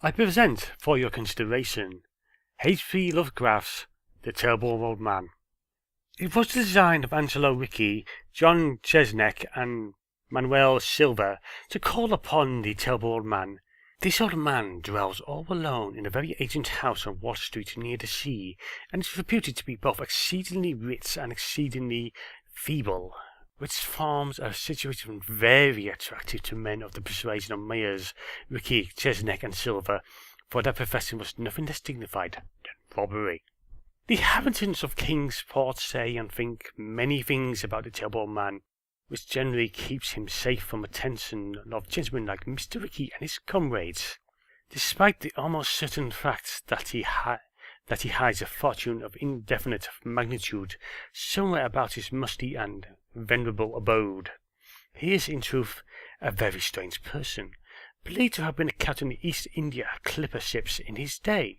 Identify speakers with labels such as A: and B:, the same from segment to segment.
A: I present for your consideration H.P. Lovecraft's The Terrible Old Man. It was the design of Angelo Ricci, John Chesneck, and Manuel Silva to call upon the terrible old man. This old man dwells all alone in a very ancient house on Water Street near the sea, and is reputed to be both exceedingly rich and exceedingly feeble, which forms a situation very attractive to men of the persuasion of Myers, Ricci, Chesneck, and Silva, for their profession was nothing less dignified than robbery. The inhabitants of Kingsport say and think many things about the terrible old man, which generally keeps him safe from attention of gentlemen like Mr. Ricci and his comrades, despite the almost certain fact that he hides a fortune of indefinite magnitude somewhere about his musty and venerable abode. He is, in truth, a very strange person, believed to have been a captain of the East India clipper ships in his day,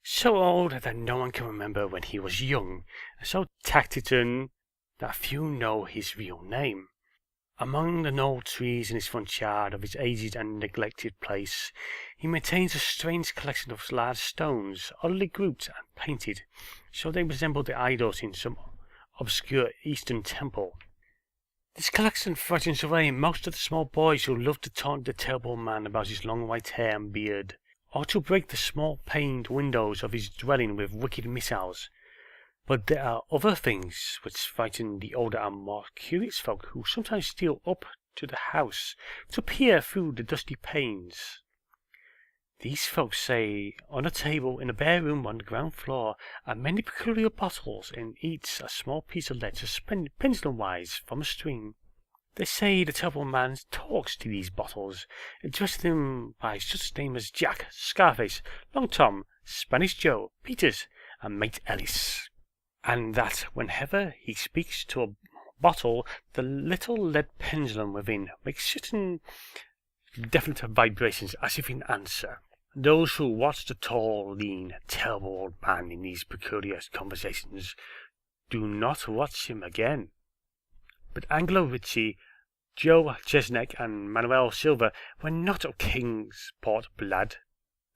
A: so old that no one can remember when he was young, and so taciturn that few know his real name. Among the gnarled trees in his front yard of his aged and neglected place, he maintains a strange collection of large stones, oddly grouped and painted, so they resemble the idols in some obscure Eastern temple. This collection frightens away most of the small boys who love to taunt the terrible man about his long white hair and beard, or to break the small paned windows of his dwelling with wicked missiles. But there are other things which frighten the older and more curious folk who sometimes steal up to the house to peer through the dusty panes. These folk say on a table in a bare room on the ground floor are many peculiar bottles, and each a small piece of lead suspended pendulum-wise from a string. They say the terrible man talks to these bottles, addressing them by such names as Jack, Scarface, Long Tom, Spanish Joe, Peters, and Mate Ellis, and that whenever he speaks to a bottle, the little lead pendulum within makes certain definite vibrations as if in answer. Those who watch the tall, lean, terrible old man in these peculiar conversations do not watch him again. But Angelo Ricci, Joe Chesneck, and Manuel Silva were not of Kingsport blood.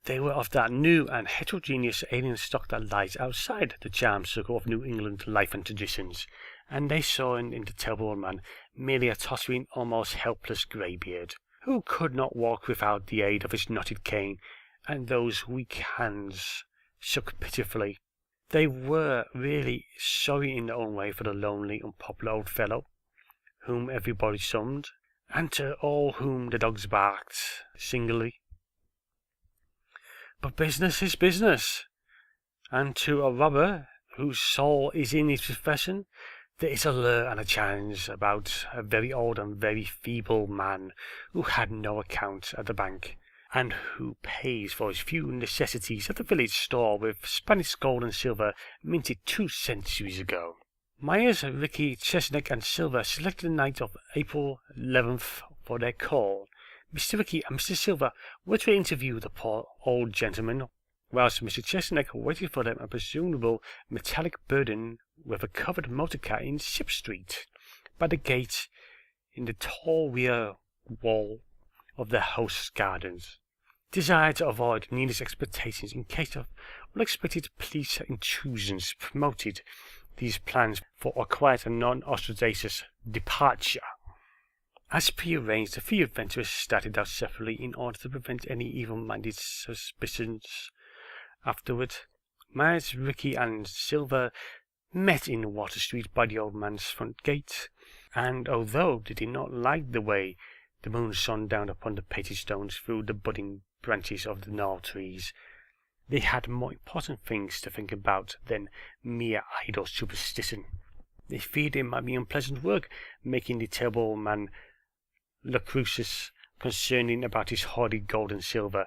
A: They were of that new and heterogeneous alien stock that lies outside the charmed circle of New England life and traditions, and they saw in the terrible old man merely a tottering, almost helpless greybeard, who could not walk without the aid of his knotted cane, and those weak hands shook pitifully. They were really sorry in their own way for the lonely, unpopular old fellow, whom everybody summoned, and to all whom the dogs barked singly. But business is business, and to a robber whose soul is in his profession, there is a lure and a challenge about a very old and very feeble man who had no account at the bank, and who pays for his few necessities at the village store with Spanish gold and silver minted 2 centuries ago. Myers, Ricci, Chesneck, and Silva selected the night of April 11th for their call. Mr. Ricci and Mr. Silva were to interview the poor old gentleman, whilst Mr. Chesneck waited for them a presumable metallic burden with a covered motor car in Ship Street, by the gate in the tall rear wall of their host's gardens. Desired to avoid needless expectations in case of unexpected police intrusions, promoted these plans for a quiet and non-ostentatious departure. As prearranged, the 3 adventurers started out separately in order to prevent any evil-minded suspicions afterward. Myers, Ricci, and Silva met in Water Street by the old man's front gate, and although they did not like the way the moon shone down upon the painted stones through the budding branches of the gnarled trees, they had more important things to think about than mere idle superstition. They feared it might be unpleasant work making the terrible old man loquacious concerning about his hoarded gold and silver,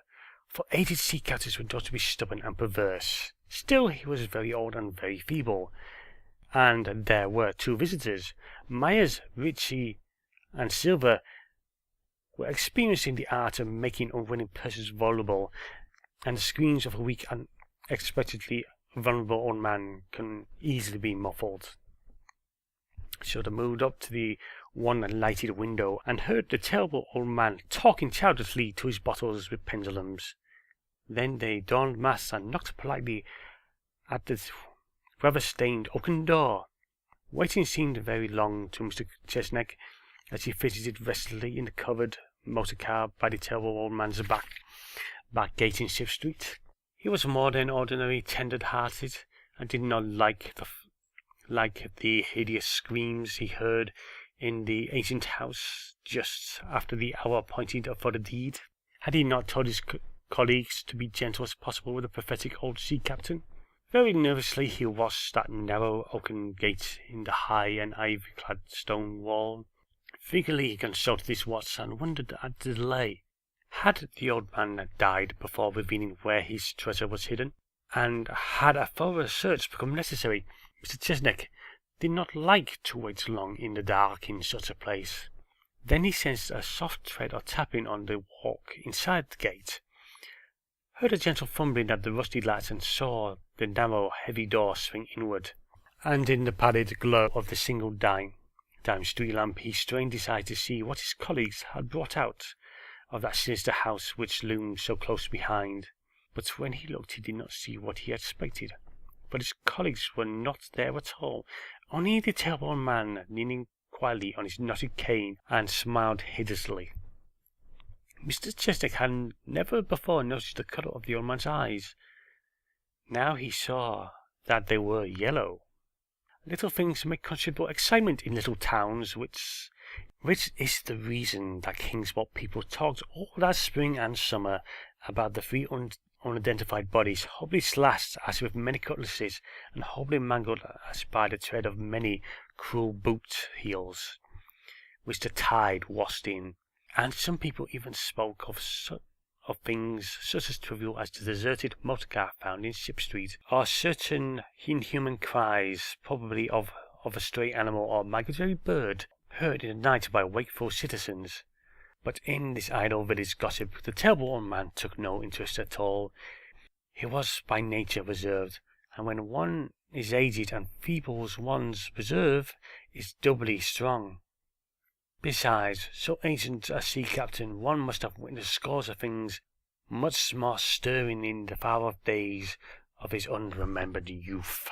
A: for aged sea captains were thought to be stubborn and perverse. Still, he was very old and very feeble, and there were 2 visitors. Myers, Ricci, and Silva were experiencing the art of making unwilling persons vulnerable, and the screams of a weak and unexpectedly vulnerable old man can easily be muffled. So they moved up to the one lighted window and heard the terrible old man talking childishly to his bottles with pendulums. Then they donned masks and knocked politely at the weather-stained oaken door. Waiting seemed very long to Mr. Chesneck as he fidgeted restlessly in the covered motor car by the terrible old man's back gate in Ship Street. He was more than ordinarily tender-hearted, and did not like the hideous screams he heard in the ancient house just after the hour appointed for the deed. Had he not told his colleagues to be gentle as possible with the pathetic old sea captain? Very nervously he watched that narrow oaken gate in the high and ivy-clad stone wall. Eagerly he consulted his watch and wondered at the delay. Had the old man died before revealing where his treasure was hidden? And had a thorough search become necessary? Mr. Chesneck did not like to wait long in the dark in such a place. Then he sensed a soft tread or tapping on the walk inside the gate, heard a gentle fumbling at the rusty latch, and saw the narrow, heavy door swing inward. And in the pallid glow of the single dime street lamp he strained his eyes to see what his colleagues had brought out of that sinister house which loomed so close behind. But when he looked he did not see what he had expected. But his colleagues were not there at all, only the terrible old man leaning quietly on his knotted cane and smiled hideously. Mr. Chesneck had never before noticed the colour of the old man's eyes. Now he saw that they were yellow. Little things make considerable excitement in little towns, which is the reason that Kingsport people talked all that spring and summer about the three unidentified bodies, horribly slashed as with many cutlasses, and horribly mangled as by the tread of many cruel boot heels, which the tide washed in. And some people even spoke of things such as trivial as the deserted motor car found in Ship Street, or certain inhuman cries, probably of a stray animal or migratory bird, heard in the night by wakeful citizens. But in this idle village gossip the terrible old man took no interest at all. He was by nature reserved, and when one is aged and feeble, one's reserve is doubly strong. Besides, so ancient a sea captain, one must have witnessed scores of things much more stirring in the far-off days of his unremembered youth.